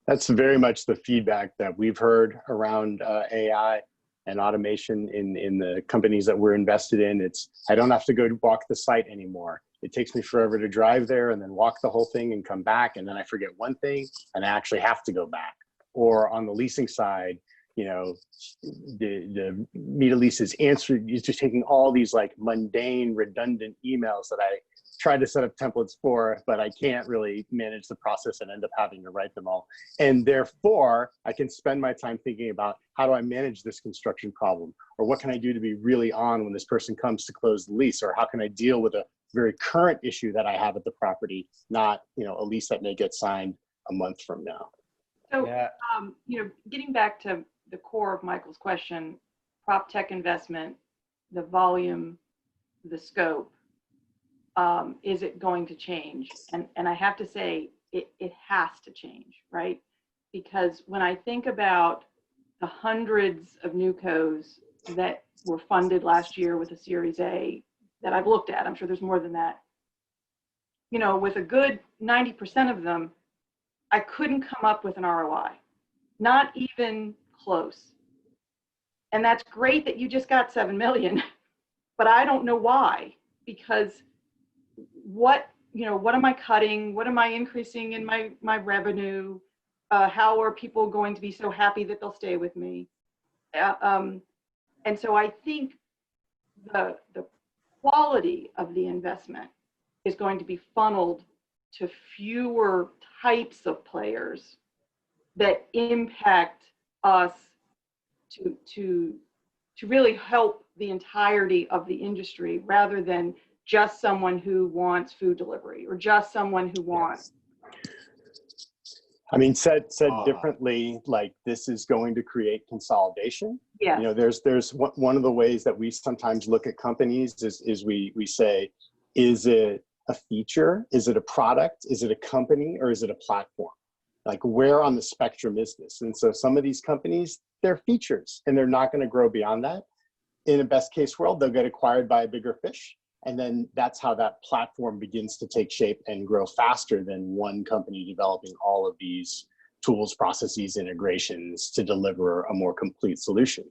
That's very much the feedback that we've heard around AI and automation in the companies that we're invested in. It's, I don't have to go walk the site anymore. It takes me forever to drive there and then walk the whole thing and come back. And then I forget one thing and I actually have to go back. Or on the leasing side, the meter lease is answered, it's just taking all these like mundane, redundant emails that I tried to set up templates for, but I can't really manage the process and end up having to write them all. And therefore, I can spend my time thinking about how do I manage this construction problem? Or what can I do to be really on when this person comes to close the lease? Or how can I deal with a very current issue that I have at the property, not a lease that may get signed a month from now? So, Yeah. Getting back to the core of Michael's question, prop tech investment, the volume, the scope, is it going to change? And I have to say, it has to change, right? Because when I think about the hundreds of newcos that were funded last year with a Series A that I've looked at, I'm sure there's more than that, with a good 90% of them, I couldn't come up with an ROI, not even close. And that's great that you just got 7 million, but I don't know why, because what am I cutting? What am I increasing in my revenue? How are people going to be so happy that they'll stay with me? And so I think the quality of the investment is going to be funneled to fewer types of players that impact us to really help the entirety of the industry, rather than just someone who wants food delivery or just someone who wants. I mean, said differently, like this is going to create consolidation. Yeah. There's one of the ways that we sometimes look at companies is we say, is it a feature? Is it a product? Is it a company? Or is it a platform? Like, where on the spectrum is this? And so some of these companies, they're features and they're not going to grow beyond that. in a best case world, they'll get acquired by a bigger fish. And then that's how that platform begins to take shape and grow faster than one company developing all of these tools, processes, integrations to deliver a more complete solution.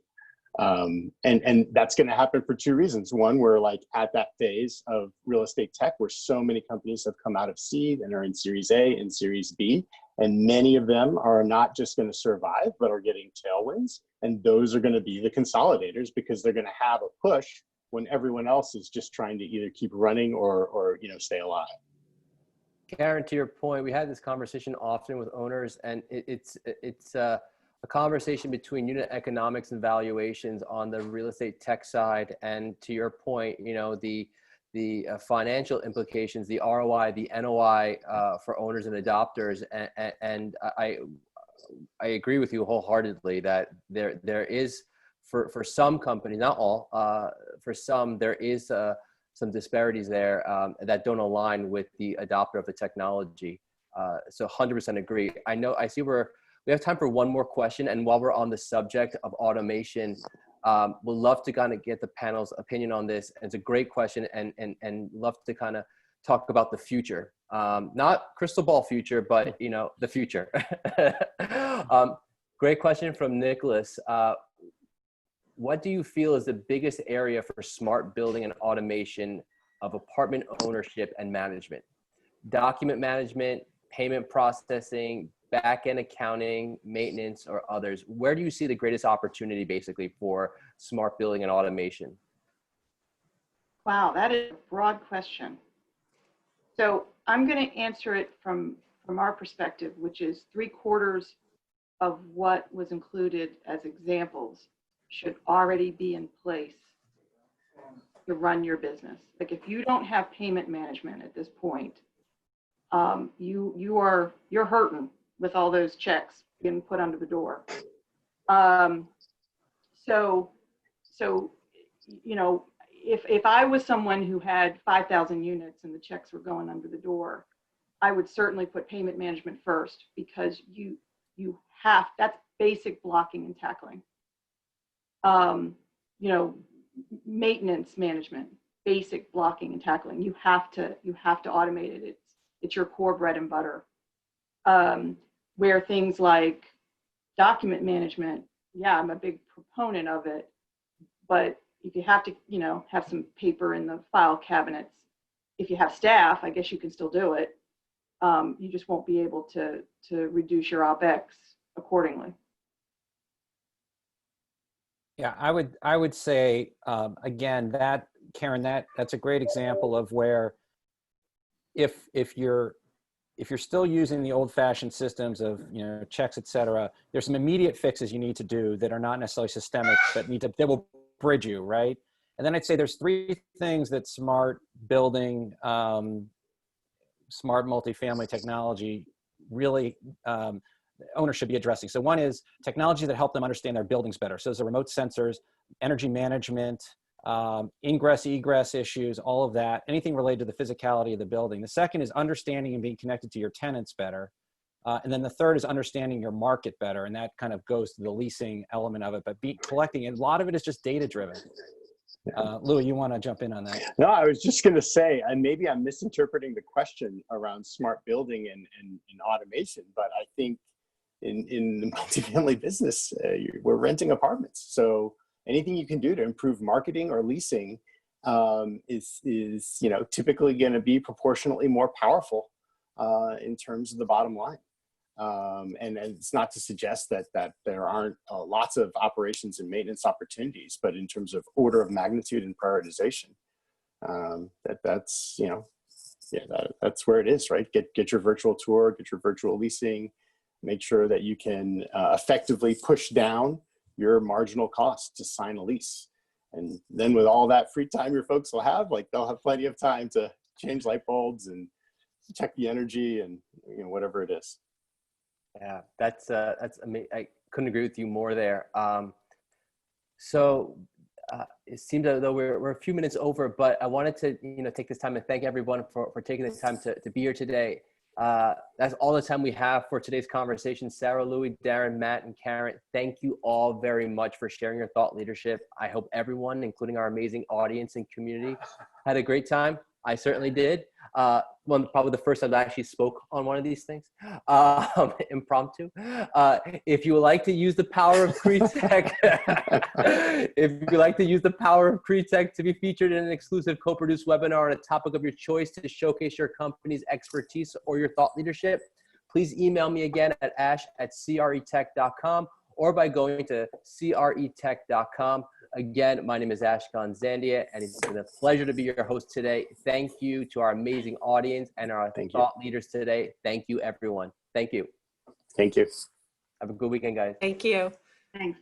And that's going to happen for two reasons. One, we're like at that phase of real estate tech where so many companies have come out of seed and are in Series A and Series B. And many of them are not just going to survive, but are getting tailwinds. And those are going to be the consolidators because they're going to have a push when everyone else is just trying to either keep running or stay alive. Karen, to your point, we had this conversation often with owners, and it's a conversation between unit economics and valuations on the real estate tech side. And to your point, the financial implications, the ROI, the NOI for owners and adopters. And I agree with you wholeheartedly that there is, for some companies, not all, for some, there is some disparities there that don't align with the adopter of the technology. So 100% agree. I see we have time for one more question. And while we're on the subject of automation, we'd love to kind of get the panel's opinion on this. It's a great question and love to kind of talk about the future. Not crystal ball future, but the future. Great question from Nicholas. What do you feel is the biggest area for smart building and automation of apartment ownership and management? Document management, payment processing, back-end accounting, maintenance, or others? Where do you see the greatest opportunity basically for smart building and automation? Wow, that is a broad question. So I'm going to answer it from our perspective, which is 3/4 of what was included as examples should already be in place to run your business. Like if you don't have payment management at this point, you're hurting with all those checks getting put under the door. So if I was someone who had 5,000 units and the checks were going under the door, I would certainly put payment management first because that's basic blocking and tackling. Maintenance management, basic blocking and tackling. You have to automate it. It's your core bread and butter. Where things like document management, yeah, I'm a big proponent of it, but if you have to, have some paper in the file cabinets, if you have staff, I guess you can still do it. You just won't be able to reduce your OpEx accordingly. Yeah, I would say again that Karen, that's a great example of where if you're still using the old-fashioned systems of checks, et cetera, there's some immediate fixes you need to do that are not necessarily systemic, but that will bridge you, right? And then I'd say there's 3 things that smart building, smart multifamily technology really owners should be addressing. So one is technology that help them understand their buildings better. So those are remote sensors, energy management, ingress, egress issues, all of that, anything related to the physicality of the building. The second is understanding and being connected to your tenants better. And then the third is understanding your market better. And that kind of goes to the leasing element of it, but collecting, and a lot of it is just data driven. Louis, you want to jump in on that? No, I was just going to say, and maybe I'm misinterpreting the question around smart building and automation, but I think in the multifamily business, we're renting apartments. So anything you can do to improve marketing or leasing is typically going to be proportionately more powerful in terms of the bottom line. And it's not to suggest that there aren't lots of operations and maintenance opportunities, but in terms of order of magnitude and prioritization, that's where it is, right? Get your virtual tour, get your virtual leasing, make sure that you can effectively push down your marginal cost to sign a lease. And then with all that free time your folks will have, they'll have plenty of time to change light bulbs and check the energy and whatever it is. Yeah, that's amazing. I couldn't agree with you more there. So it seems as though we're a few minutes over, but I wanted to take this time and thank everyone for taking the time to be here today. That's all the time we have for today's conversation. Sarah, Louis, Darren, Matt, and Karen, thank you all very much for sharing your thought leadership. I hope everyone, including our amazing audience and community, had a great time. I certainly did. Probably the first time I actually spoke on one of these things, impromptu. If you would like to use the power of CREtech, if you like to use the power of CREtech to be featured in an exclusive co-produced webinar on a topic of your choice to showcase your company's expertise or your thought leadership, please email me again at ash@CREtech.com or by going to CREtech.com. Again, my name is Ashkan Zandia, and it's been a pleasure to be your host today. Thank you to our amazing audience and our thought leaders today. Thank you, everyone. Thank you. Thank you. Have a good weekend, guys. Thank you. Thanks.